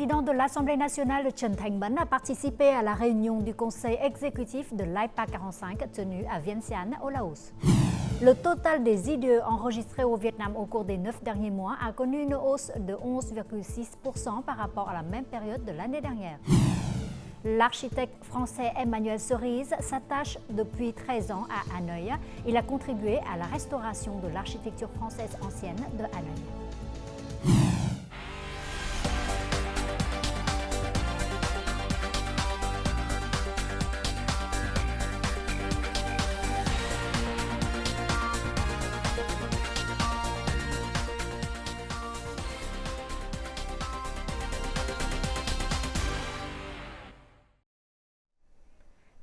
président de l'Assemblée nationale, Trần Thanh Bẫn, a participé à la réunion du conseil exécutif de l'AIPA 45 tenue à Vientiane, au Laos. Le total des IDE enregistrés au Vietnam au cours des 9 derniers mois a connu une hausse de 11,6% par rapport à la même période de l'année dernière. L'architecte français Emmanuel Cerise s'attache depuis 13 ans à Hanoï. Il a contribué à la restauration de l'architecture française ancienne de Hanoï.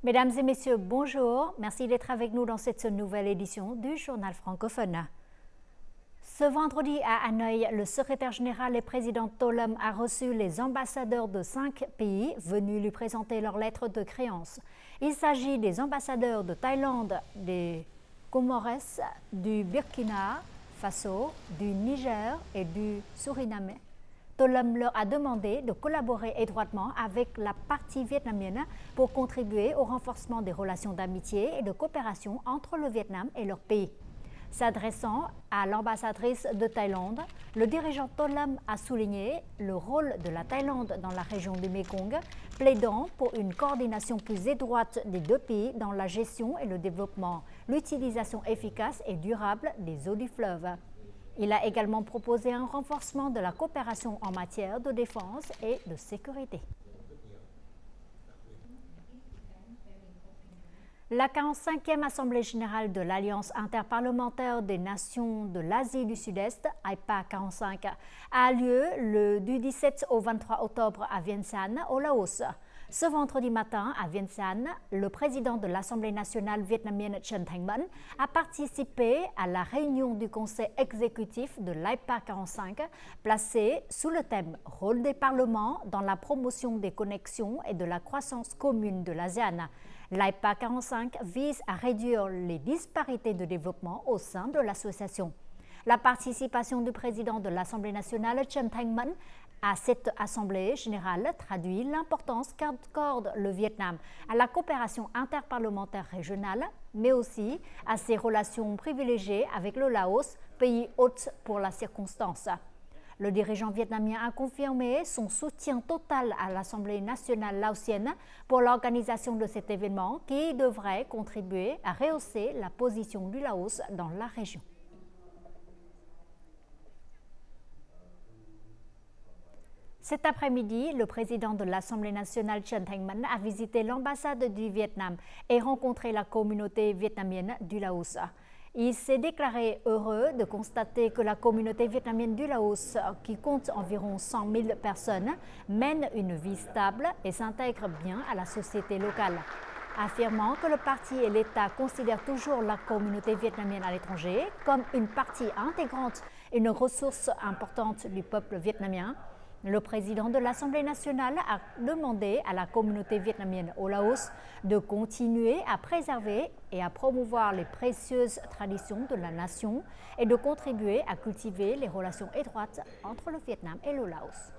Mesdames et messieurs, bonjour. Merci d'être avec nous dans cette nouvelle édition du Journal francophone. Ce vendredi à Hanoï, le secrétaire général et président Tô Lâm a reçu les ambassadeurs de 5 pays venus lui présenter leurs lettres de créance. Il s'agit des ambassadeurs de Thaïlande, des Comores, du Burkina Faso, du Niger et du Suriname. Tô Lâm leur a demandé de collaborer étroitement avec la partie vietnamienne pour contribuer au renforcement des relations d'amitié et de coopération entre le Vietnam et leur pays. S'adressant à l'ambassadrice de Thaïlande, le dirigeant Tô Lâm a souligné le rôle de la Thaïlande dans la région du Mekong, plaidant pour une coordination plus étroite des deux pays dans la gestion et le développement, l'utilisation efficace et durable des eaux du fleuve. Il a également proposé un renforcement de la coopération en matière de défense et de sécurité. La 45e Assemblée générale de l'Alliance interparlementaire des nations de l'Asie du Sud-Est, AIPA 45, a lieu du 17 au 23 octobre à Vientiane, au Laos. Ce vendredi matin, à Vientiane, le président de l'Assemblée nationale vietnamienne Trần Thanh Bẫn a participé à la réunion du conseil exécutif de l'AIPA 45, placée sous le thème « Rôle des parlements dans la promotion des connexions et de la croissance commune de l'ASEAN ». L'AIPA 45 vise à réduire les disparités de développement au sein de l'association. La participation du président de l'Assemblée nationale, Trần Thanh Bẫn, à cette Assemblée générale traduit l'importance qu'accorde le Vietnam à la coopération interparlementaire régionale, mais aussi à ses relations privilégiées avec le Laos, pays hôte pour la circonstance. Le dirigeant vietnamien a confirmé son soutien total à l'Assemblée nationale laotienne pour l'organisation de cet événement qui devrait contribuer à rehausser la position du Laos dans la région. Cet après-midi, le président de l'Assemblée nationale Trần Thanh Bẫn a visité l'ambassade du Vietnam et rencontré la communauté vietnamienne du Laos. Il s'est déclaré heureux de constater que la communauté vietnamienne du Laos, qui compte environ 100 000 personnes, mène une vie stable et s'intègre bien à la société locale. Affirmant que le parti et l'État considèrent toujours la communauté vietnamienne à l'étranger comme une partie intégrante et une ressource importante du peuple vietnamien, le président de l'Assemblée nationale a demandé à la communauté vietnamienne au Laos de continuer à préserver et à promouvoir les précieuses traditions de la nation et de contribuer à cultiver les relations étroites entre le Vietnam et le Laos.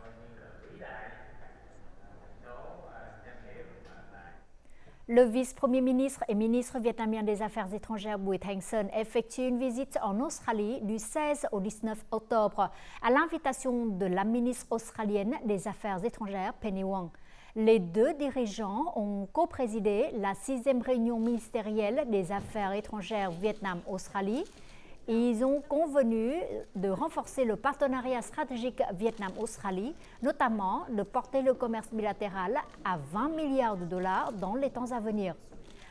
Le vice-premier ministre et ministre vietnamien des Affaires étrangères Bùi Thanh Sơn effectue une visite en Australie du 16 au 19 octobre à l'invitation de la ministre australienne des Affaires étrangères Penny Wong. Les deux dirigeants ont co-présidé la 6e réunion ministérielle des Affaires étrangères Vietnam-Australie. Ils ont convenu de renforcer le partenariat stratégique Vietnam-Australie, notamment de porter le commerce bilatéral à 20 milliards de dollars dans les temps à venir.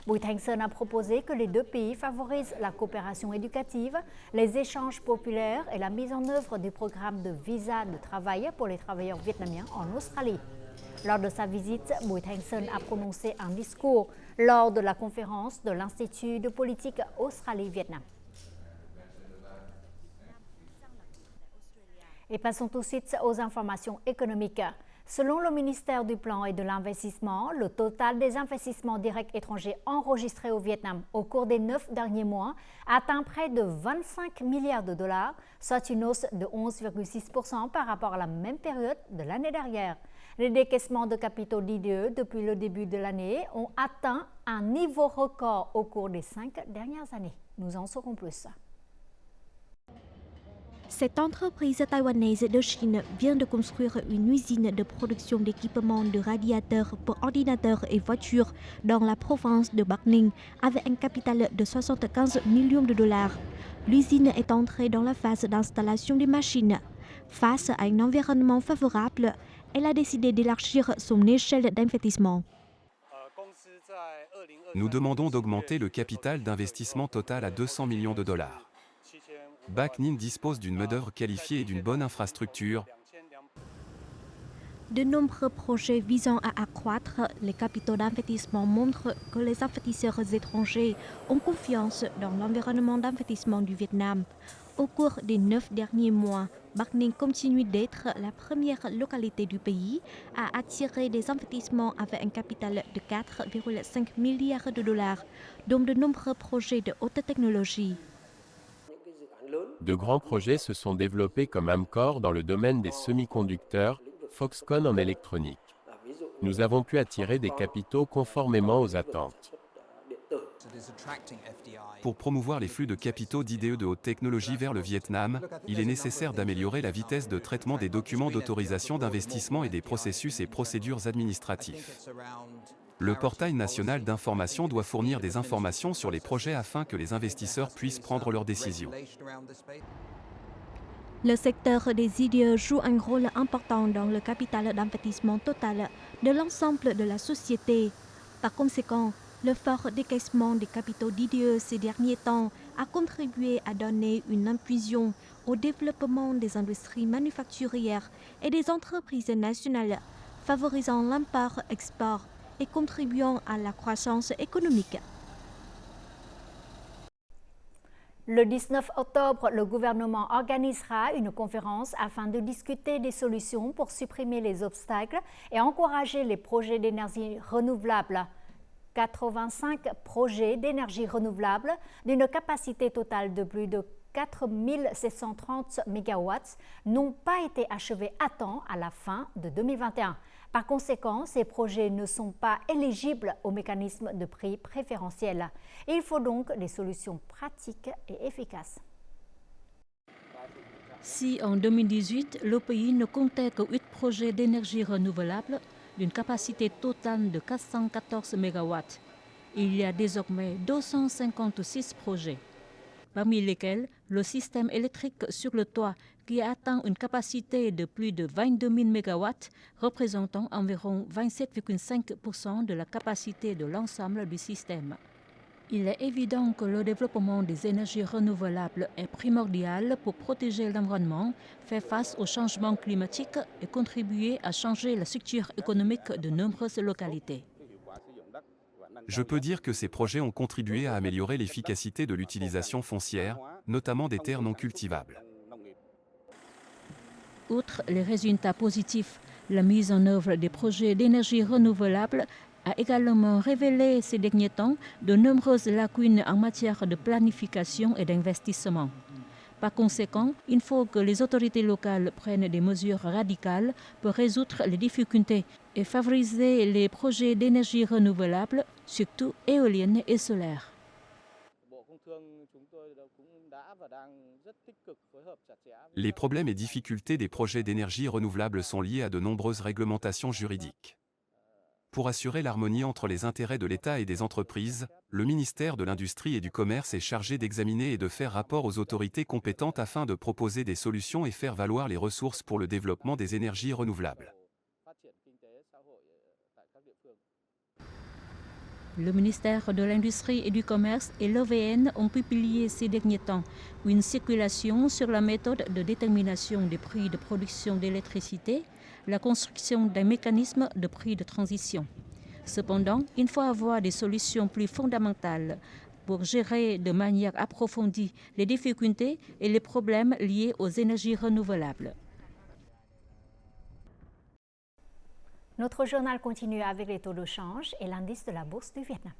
Bùi Thanh Sơn a proposé que les deux pays favorisent la coopération éducative, les échanges populaires et la mise en œuvre du programme de visa de travail pour les travailleurs vietnamiens en Australie. Lors de sa visite, Bùi Thanh Sơn a prononcé un discours lors de la conférence de l'Institut de politique Australie-Vietnam. Et passons tout de suite aux informations économiques. Selon le ministère du Plan et de l'Investissement, le total des investissements directs étrangers enregistrés au Vietnam au cours des 9 derniers mois atteint près de 25 milliards de dollars, soit une hausse de 11,6% par rapport à la même période de l'année dernière. Les décaissements de capitaux d'IDE depuis le début de l'année ont atteint un niveau record au cours des 5 dernières années. Nous en saurons plus. Cette entreprise taïwanaise de Chine vient de construire une usine de production d'équipements de radiateurs pour ordinateurs et voitures dans la province de Bắc Ninh avec un capital de 75 millions de dollars. L'usine est entrée dans la phase d'installation des machines. Face à un environnement favorable, elle a décidé d'élargir son échelle d'investissement. Nous demandons d'augmenter le capital d'investissement total à 200 millions de dollars. Bắc Ninh dispose d'une main-d'œuvre qualifiée et d'une bonne infrastructure. De nombreux projets visant à accroître les capitaux d'investissement montrent que les investisseurs étrangers ont confiance dans l'environnement d'investissement du Vietnam. Au cours des 9 derniers mois, Bắc Ninh continue d'être la première localité du pays à attirer des investissements avec un capital de 4,5 milliards de dollars, dont de nombreux projets de haute technologie. De grands projets se sont développés comme Amkor dans le domaine des semi-conducteurs, Foxconn en électronique. Nous avons pu attirer des capitaux conformément aux attentes. Pour promouvoir les flux de capitaux d'IDE de haute technologie vers le Vietnam, il est nécessaire d'améliorer la vitesse de traitement des documents d'autorisation d'investissement et des processus et procédures administratifs. Le portail national d'information doit fournir des informations sur les projets afin que les investisseurs puissent prendre leurs décisions. Le secteur des IDE joue un rôle important dans le capital d'investissement total de l'ensemble de la société. Par conséquent, le fort décaissement des capitaux d'IDE ces derniers temps a contribué à donner une impulsion au développement des industries manufacturières et des entreprises nationales, favorisant l'import-export et contribuant à la croissance économique. Le 19 octobre, le gouvernement organisera une conférence afin de discuter des solutions pour supprimer les obstacles et encourager les projets d'énergie renouvelable. 85 projets d'énergie renouvelable d'une capacité totale de plus de 4 730 MW n'ont pas été achevés à temps à la fin de 2021. Par conséquent, ces projets ne sont pas éligibles au mécanisme de prix préférentiel. Il faut donc des solutions pratiques et efficaces. Si en 2018, le pays ne comptait que 8 projets d'énergie renouvelable d'une capacité totale de 414 MW, il y a désormais 256 projets, parmi lesquels le système électrique sur le toit qui atteint une capacité de plus de 22 000 MW, représentant environ 27,5% de la capacité de l'ensemble du système. Il est évident que le développement des énergies renouvelables est primordial pour protéger l'environnement, faire face au changement climatique et contribuer à changer la structure économique de nombreuses localités. Je peux dire que ces projets ont contribué à améliorer l'efficacité de l'utilisation foncière, notamment des terres non cultivables. Outre les résultats positifs, la mise en œuvre des projets d'énergie renouvelable a également révélé ces derniers temps de nombreuses lacunes en matière de planification et d'investissement. Par conséquent, il faut que les autorités locales prennent des mesures radicales pour résoudre les difficultés et favoriser les projets d'énergie renouvelable, surtout éoliennes et solaires. Les problèmes et difficultés des projets d'énergie renouvelable sont liés à de nombreuses réglementations juridiques. Pour assurer l'harmonie entre les intérêts de l'État et des entreprises, le ministère de l'Industrie et du Commerce est chargé d'examiner et de faire rapport aux autorités compétentes afin de proposer des solutions et faire valoir les ressources pour le développement des énergies renouvelables. Le ministère de l'Industrie et du Commerce et l'OVN ont publié ces derniers temps une circulation sur la méthode de détermination des prix de production d'électricité, la construction d'un mécanisme de prix de transition. Cependant, il faut avoir des solutions plus fondamentales pour gérer de manière approfondie les difficultés et les problèmes liés aux énergies renouvelables. Notre journal continue avec les taux de change et l'indice de la bourse du Vietnam.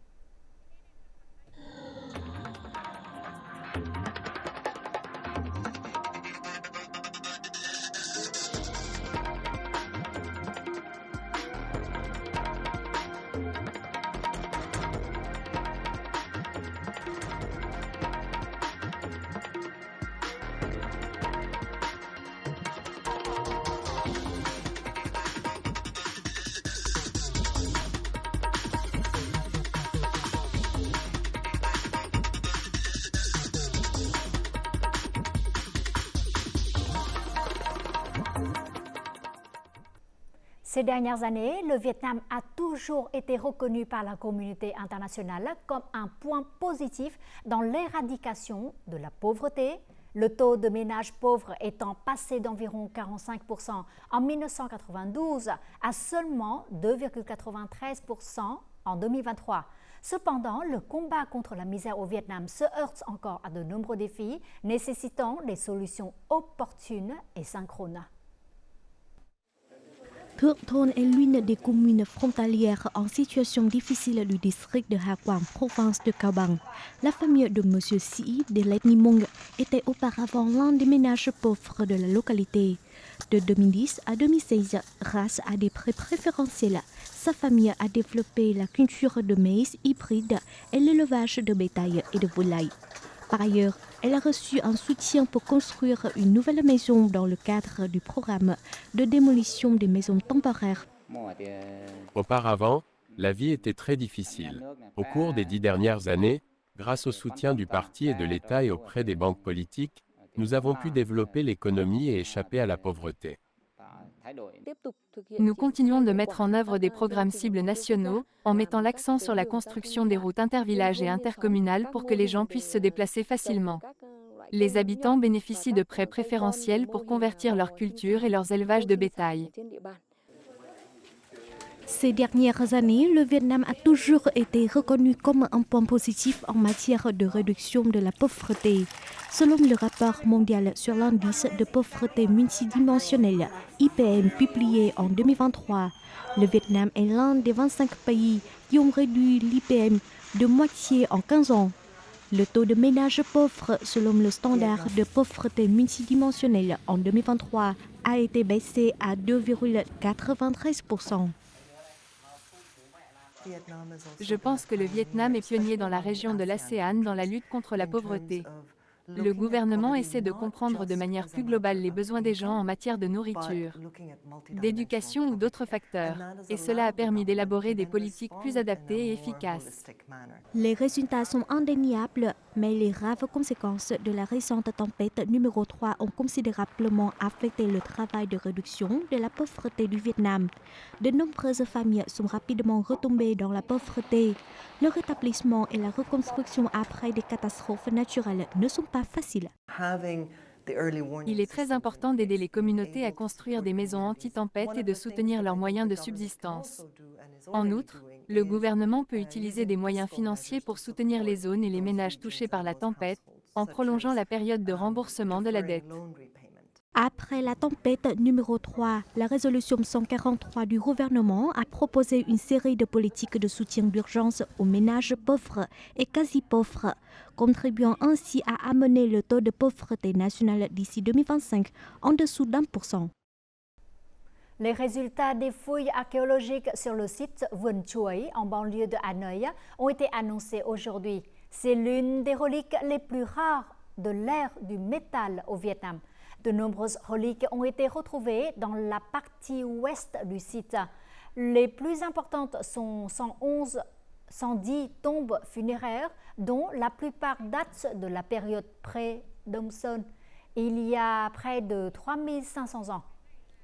Ces dernières années, le Vietnam a toujours été reconnu par la communauté internationale comme un point positif dans l'éradication de la pauvreté, le taux de ménages pauvres étant passé d'environ 45% en 1992 à seulement 2,93% en 2023. Cependant, le combat contre la misère au Vietnam se heurte encore à de nombreux défis, nécessitant des solutions opportunes et synchrones. Thượng Thôn est l'une des communes frontalières en situation difficile du district de Ha Quang, province de Cao Bằng. La famille de M. Si de l'ethnie Hmong était auparavant l'un des ménages pauvres de la localité. De 2010 à 2016, grâce à des prêts préférentiels, sa famille a développé la culture de maïs hybride et l'élevage de bétail et de volailles. Par ailleurs, elle a reçu un soutien pour construire une nouvelle maison dans le cadre du programme de démolition des maisons temporaires. Auparavant, la vie était très difficile. Au cours des 10 dernières années, grâce au soutien du parti et de l'État et auprès des banques politiques, nous avons pu développer l'économie et échapper à la pauvreté. Nous continuons de mettre en œuvre des programmes cibles nationaux, en mettant l'accent sur la construction des routes intervillages et intercommunales pour que les gens puissent se déplacer facilement. Les habitants bénéficient de prêts préférentiels pour convertir leur culture et leurs élevages de bétail. Ces dernières années, le Vietnam a toujours été reconnu comme un point positif en matière de réduction de la pauvreté. Selon le rapport mondial sur l'indice de pauvreté multidimensionnelle, IPM, publié en 2023, le Vietnam est l'un des 25 pays qui ont réduit l'IPM de moitié en 15 ans. Le taux de ménages pauvres, selon le standard de pauvreté multidimensionnelle en 2023, a été baissé à 2,93%. Je pense que le Vietnam est pionnier dans la région de l'ASEAN dans la lutte contre la pauvreté. Le gouvernement essaie de comprendre de manière plus globale les besoins des gens en matière de nourriture, d'éducation ou d'autres facteurs, et cela a permis d'élaborer des politiques plus adaptées et efficaces. Les résultats sont indéniables, mais les graves conséquences de la récente tempête numéro 3 ont considérablement affecté le travail de réduction de la pauvreté du Vietnam. De nombreuses familles sont rapidement retombées dans la pauvreté. Le rétablissement et la reconstruction après des catastrophes naturelles ne sont pas faciles. Il est très important d'aider les communautés à construire des maisons anti-tempête et de soutenir leurs moyens de subsistance. En outre, le gouvernement peut utiliser des moyens financiers pour soutenir les zones et les ménages touchés par la tempête, en prolongeant la période de remboursement de la dette. Après la tempête numéro 3, la résolution 143 du gouvernement a proposé une série de politiques de soutien d'urgence aux ménages pauvres et quasi-pauvres, contribuant ainsi à amener le taux de pauvreté nationale d'ici 2025 en dessous d'1%. Les résultats des fouilles archéologiques sur le site Vườn Chuối en banlieue de Hanoï ont été annoncés aujourd'hui. C'est l'une des reliques les plus rares de l'ère du métal au Vietnam. De nombreuses reliques ont été retrouvées dans la partie ouest du site. Les plus importantes sont 110 tombes funéraires, dont la plupart datent de la période pré-Đông Sơn, il y a près de 3500 ans.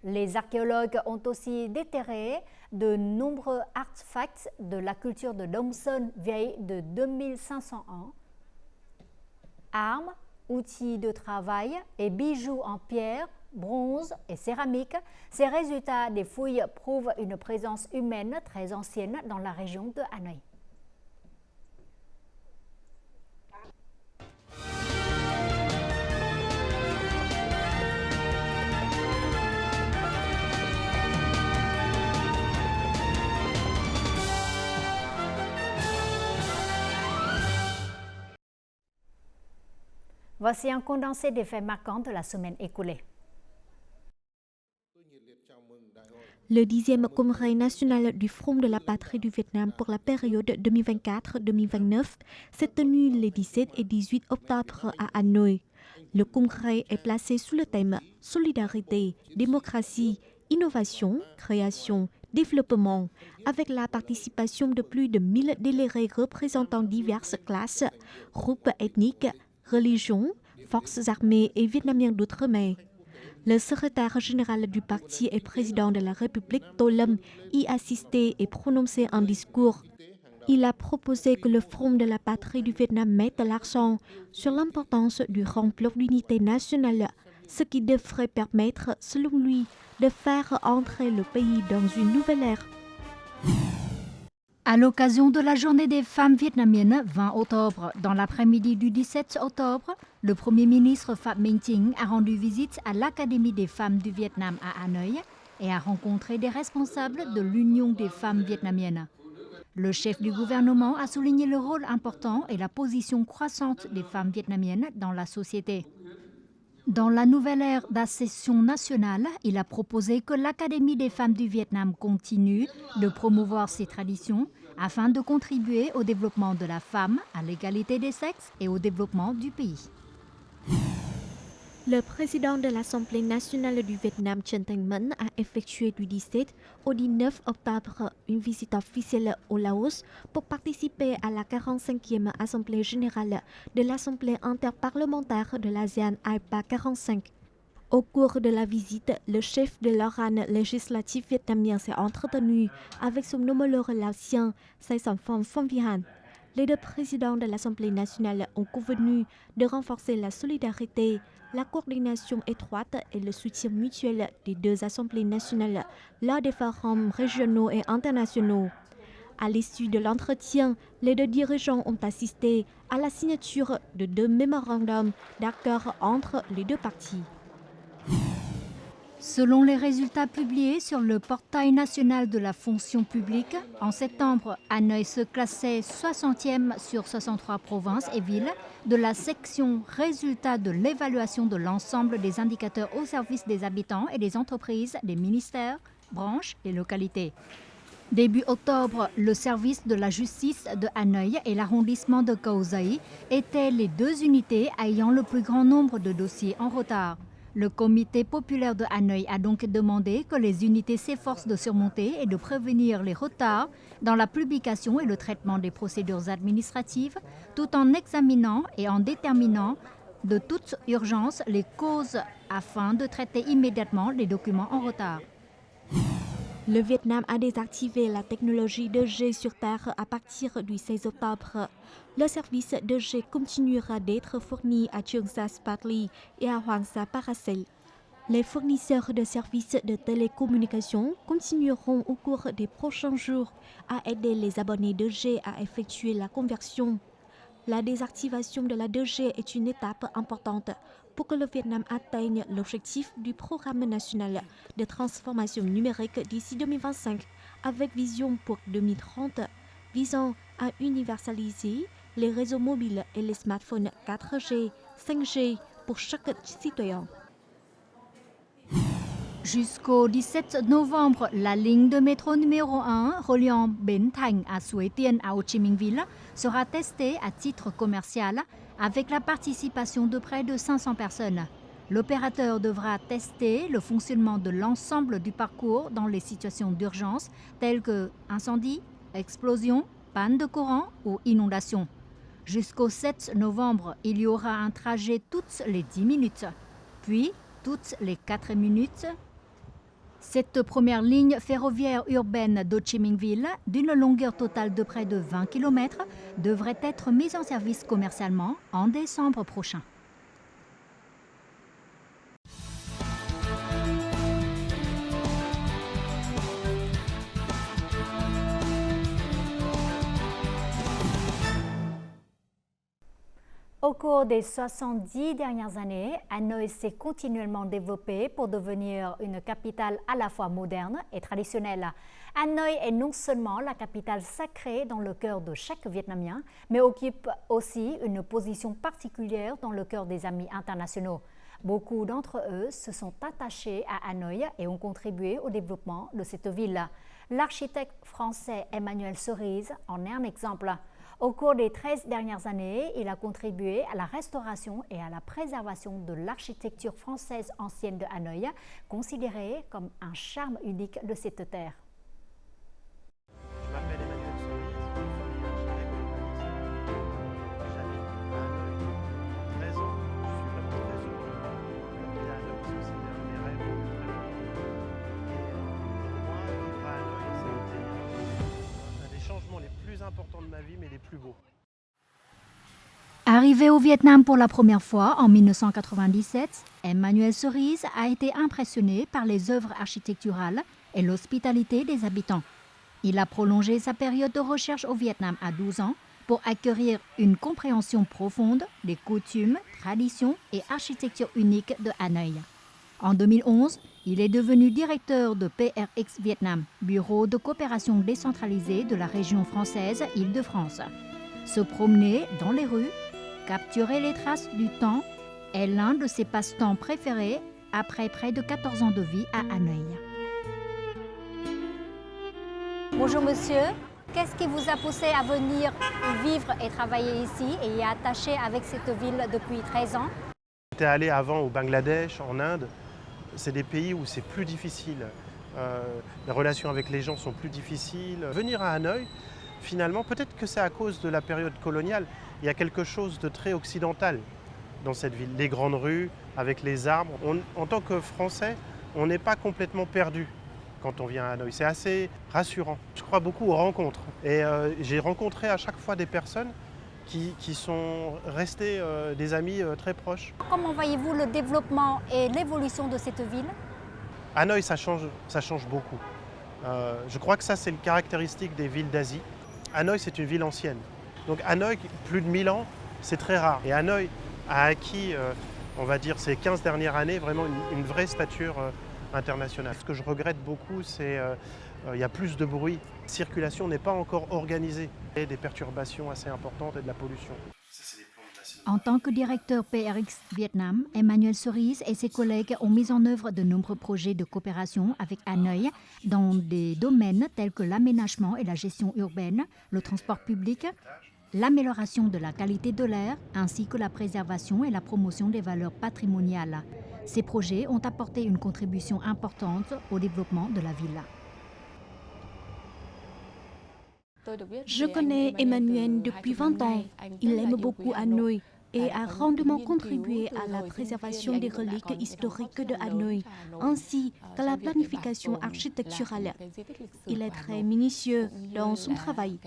Les archéologues ont aussi déterré de nombreux artefacts de la culture de Đông Sơn vieille de 2500 ans. Armes, outils de travail et bijoux en pierre, bronze et céramique, ces résultats des fouilles prouvent une présence humaine très ancienne dans la région de Hanoï. Voici un condensé des faits marquants de la semaine écoulée. Le 10e congrès national du Front de la patrie du Vietnam pour la période 2024-2029 s'est tenu les 17 et 18 octobre à Hanoï. Le congrès est placé sous le thème « Solidarité, démocratie, innovation, création, développement » avec la participation de plus de 1000 délégués représentant diverses classes, groupes ethniques, religions, forces armées et vietnamiens d'outre-mer. Le secrétaire général du parti et président de la République Tô Lâm y assistait et prononçait un discours. Il a proposé que le Front de la patrie du Vietnam mette l'accent sur l'importance du remplir l'unité nationale, ce qui devrait permettre, selon lui, de faire entrer le pays dans une nouvelle ère. À l'occasion de la journée des femmes vietnamiennes, 20 octobre, dans l'après-midi du 17 octobre, le Premier ministre Phạm Minh Chính a rendu visite à l'Académie des femmes du Vietnam à Hanoï et a rencontré des responsables de l'Union des femmes vietnamiennes. Le chef du gouvernement a souligné le rôle important et la position croissante des femmes vietnamiennes dans la société. Dans la nouvelle ère d'accession nationale, il a proposé que l'Académie des femmes du Vietnam continue de promouvoir ses traditions afin de contribuer au développement de la femme, à l'égalité des sexes et au développement du pays. Le président de l'Assemblée nationale du Vietnam, Trần Thanh Mẫn, a effectué du 17 au 19 octobre une visite officielle au Laos pour participer à la 45e Assemblée générale de l'Assemblée interparlementaire de l'ASEAN AIPA 45. Au cours de la visite, le chef de l'organe législatif vietnamien s'est entretenu avec son homologue laotien, Saigonpong Phongvihan. Les deux présidents de l'Assemblée nationale ont convenu de renforcer la solidarité, la coordination étroite et le soutien mutuel des deux assemblées nationales lors des forums régionaux et internationaux. À l'issue de l'entretien, les deux dirigeants ont assisté à la signature de 2 mémorandums d'accord entre les deux parties. Selon les résultats publiés sur le portail national de la fonction publique, en septembre, Hanoï se classait 60e sur 63 provinces et villes de la section résultats de l'évaluation de l'ensemble des indicateurs au service des habitants et des entreprises, des ministères, branches et localités. Début octobre, le service de la justice de Hanoï et l'arrondissement de Cầu Giấy étaient les deux unités ayant le plus grand nombre de dossiers en retard. Le comité populaire de Hanoï a donc demandé que les unités s'efforcent de surmonter et de prévenir les retards dans la publication et le traitement des procédures administratives, tout en examinant et en déterminant de toute urgence les causes afin de traiter immédiatement les documents en retard. Le Vietnam a désactivé la technologie 2G sur Terre à partir du 16 octobre. Le service 2G continuera d'être fourni à Trường Sa Spratly et à Hoàng Sa Paracel. Les fournisseurs de services de télécommunications continueront au cours des prochains jours à aider les abonnés 2G à effectuer la conversion. La désactivation de la 2G est une étape importante pour que le Vietnam atteigne l'objectif du programme national de transformation numérique d'ici 2025 avec vision pour 2030, visant à universaliser les réseaux mobiles et les smartphones 4G, 5G pour chaque citoyen. Jusqu'au 17 novembre, la ligne de métro numéro 1 reliant Bến Thành à Suối Tiên à Ho Chi Minh Ville sera testée à titre commercial avec la participation de près de 500 personnes. L'opérateur devra tester le fonctionnement de l'ensemble du parcours dans les situations d'urgence telles que incendie, explosion, panne de courant ou inondation. Jusqu'au 7 novembre, il y aura un trajet toutes les 10 minutes, puis toutes les 4 minutes. Cette première ligne ferroviaire urbaine d'Ho Chi Minh Ville, d'une longueur totale de près de 20 km, devrait être mise en service commercialement en décembre prochain. Au cours des 70 dernières années, Hanoï s'est continuellement développée pour devenir une capitale à la fois moderne et traditionnelle. Hanoï est non seulement la capitale sacrée dans le cœur de chaque Vietnamien, mais occupe aussi une position particulière dans le cœur des amis internationaux. Beaucoup d'entre eux se sont attachés à Hanoï et ont contribué au développement de cette ville. L'architecte français Emmanuel Cerise en est un exemple. Au cours des 13 dernières années, il a contribué à la restauration et à la préservation de l'architecture française ancienne de Hanoï, considérée comme un charme unique de cette terre. Je m'appelle Emmanuel Cerise, j'habite à Hanoï, 13 ans. Je suis vraiment très heureux d'habiter à Hanoï parce que c'est un des importants de ma vie, mais les plus beaux. Arrivé au Vietnam pour la première fois en 1997, Emmanuel Cerise a été impressionné par les œuvres architecturales et l'hospitalité des habitants. Il a prolongé sa période de recherche au Vietnam à 12 ans pour acquérir une compréhension profonde des coutumes, traditions et architecture unique de Hanoï. En 2011, il est devenu directeur de PRX Vietnam, bureau de coopération décentralisée de la région française Île-de-France. Se promener dans les rues, capturer les traces du temps est l'un de ses passe-temps préférés après près de 14 ans de vie à Hanoï. Bonjour monsieur, qu'est-ce qui vous a poussé à venir vivre et travailler ici et y attacher avec cette ville depuis 13 ans? J'étais allé avant au Bangladesh, en Inde. C'est des pays où c'est plus difficile. Les relations avec les gens sont plus difficiles. Venir à Hanoï, finalement, peut-être que c'est à cause de la période coloniale, il y a quelque chose de très occidental dans cette ville. Les grandes rues, avec les arbres. En tant que Français, on n'est pas complètement perdu quand on vient à Hanoï. C'est assez rassurant. Je crois beaucoup aux rencontres. Et j'ai rencontré à chaque fois des personnes qui sont restées des amis très proches. Comment voyez-vous le développement et l'évolution de cette ville? Hanoï, ça change beaucoup. Je crois que ça, c'est une caractéristique des villes d'Asie. Hanoï, c'est une ville ancienne. Donc Hanoï, plus de 1000 ans, c'est très rare. Et Hanoï a acquis, on va dire, ces 15 dernières années, vraiment une vraie stature internationale. Ce que je regrette beaucoup, c'est qu'il y a plus de bruit. La circulation n'est pas encore organisée. Il y a des perturbations assez importantes et de la pollution. En tant que directeur PRX Vietnam, Emmanuel Cerise et ses collègues ont mis en œuvre de nombreux projets de coopération avec Hanoï dans des domaines tels que l'aménagement et la gestion urbaine, le transport public, l'amélioration de la qualité de l'air, ainsi que la préservation et la promotion des valeurs patrimoniales. Ces projets ont apporté une contribution importante au développement de la ville. Je connais Emmanuel depuis 20 ans. Il aime beaucoup Hanoï et a grandement contribué à la préservation des reliques historiques de Hanoï, ainsi qu'à la planification architecturale. Il est très minutieux dans son travail.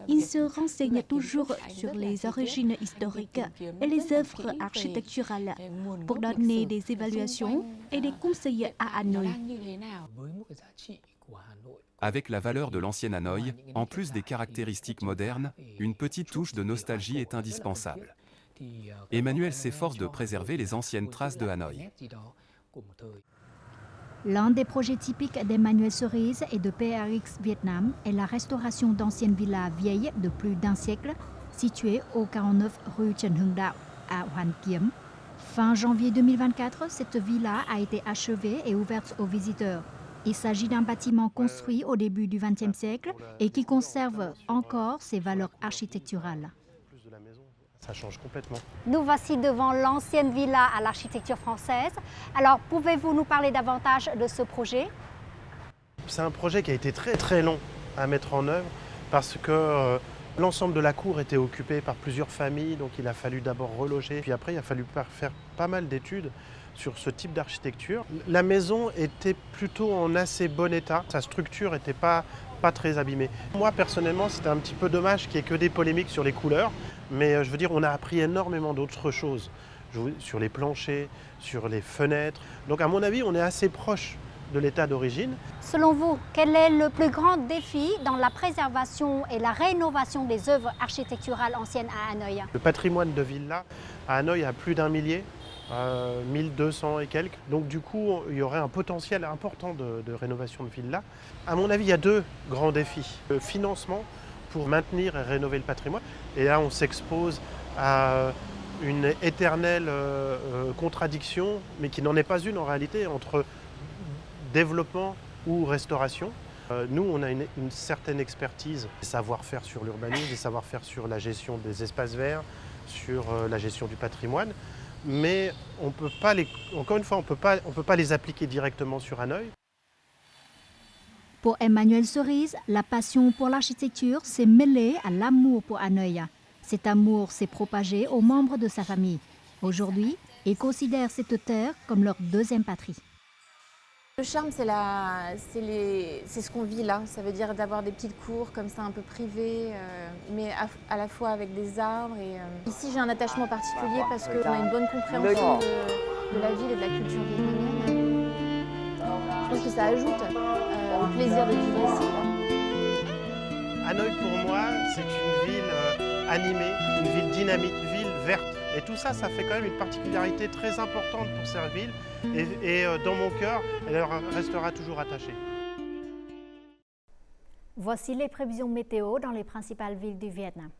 Il se renseigne toujours sur les origines historiques et les œuvres architecturales pour donner des évaluations et des conseils à Hanoï. Avec la valeur de l'ancienne Hanoï, en plus des caractéristiques modernes, une petite touche de nostalgie est indispensable. Emmanuel s'efforce de préserver les anciennes traces de Hanoï. L'un des projets typiques d'Emmanuel Cerise et de PRX Vietnam est la restauration d'anciennes villas vieilles de plus d'un siècle, situées au 49 rue Trần Hưng Đạo à Hoàn Kiếm. Fin janvier 2024, cette villa a été achevée et ouverte aux visiteurs. Il s'agit d'un bâtiment construit au début du XXe siècle et qui conserve encore ses valeurs architecturales. Ça change complètement. Nous voici devant l'ancienne villa à l'architecture française. Alors, pouvez-vous nous parler davantage de ce projet? C'est un projet qui a été très très long à mettre en œuvre parce que l'ensemble de la cour était occupé par plusieurs familles, donc il a fallu d'abord reloger. Puis après, il a fallu faire pas mal d'études sur ce type d'architecture. La maison était plutôt en assez bon état. Sa structure n'était pas très abîmée. Moi, personnellement, c'était un petit peu dommage qu'il n'y ait que des polémiques sur les couleurs. Mais je veux dire, on a appris énormément d'autres choses. Sur les planchers, sur les fenêtres. Donc à mon avis, on est assez proche de l'état d'origine. Selon vous, quel est le plus grand défi dans la préservation et la rénovation des œuvres architecturales anciennes à Hanoï? Le patrimoine de villas à Hanoï a plus d'1 millier. 1200 et quelques. Donc du coup, il y aurait un potentiel important de rénovation de villas. À mon avis, il y a deux grands défis. Le financement pour maintenir et rénover le patrimoine. Et là, on s'expose à une éternelle contradiction, mais qui n'en est pas une en réalité, entre développement ou restauration. Nous, on a une certaine expertise, des savoir-faire sur l'urbanisme, des savoir-faire sur la gestion des espaces verts, sur la gestion du patrimoine. Mais on peut pas encore une fois, on peut pas les appliquer directement sur Hanoï. Pour Emmanuel Cerise, la passion pour l'architecture s'est mêlée à l'amour pour Hanoï. Cet amour s'est propagé aux membres de sa famille. Aujourd'hui, il considère cette terre comme leur deuxième patrie. Le charme, c'est ce qu'on vit là. Ça veut dire d'avoir des petites cours comme ça, un peu privées, mais à la fois avec des arbres. Ici, j'ai un attachement particulier parce qu'on a une bonne compréhension de la ville et de la culture vietnamienne. Je pense que ça ajoute au plaisir de vivre ici. Hanoï, pour moi, c'est une ville animée, une ville dynamique, une ville verte. Et tout ça, ça fait quand même une particularité très importante pour cette ville. Et dans mon cœur, elle restera toujours attachée. Voici les prévisions météo dans les principales villes du Vietnam.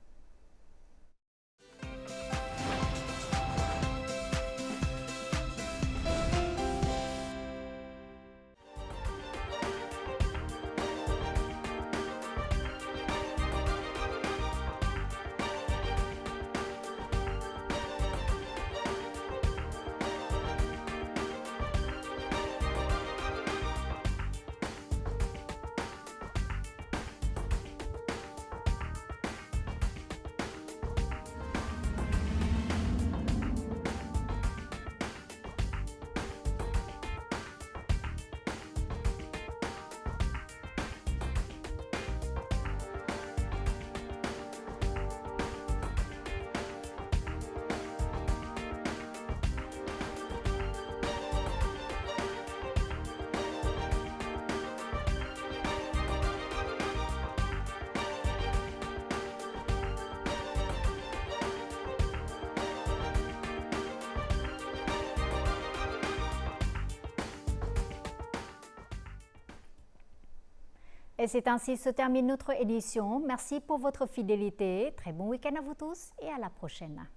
Et c'est ainsi se termine notre édition. Merci pour votre fidélité. Très bon week-end à vous tous et à la prochaine.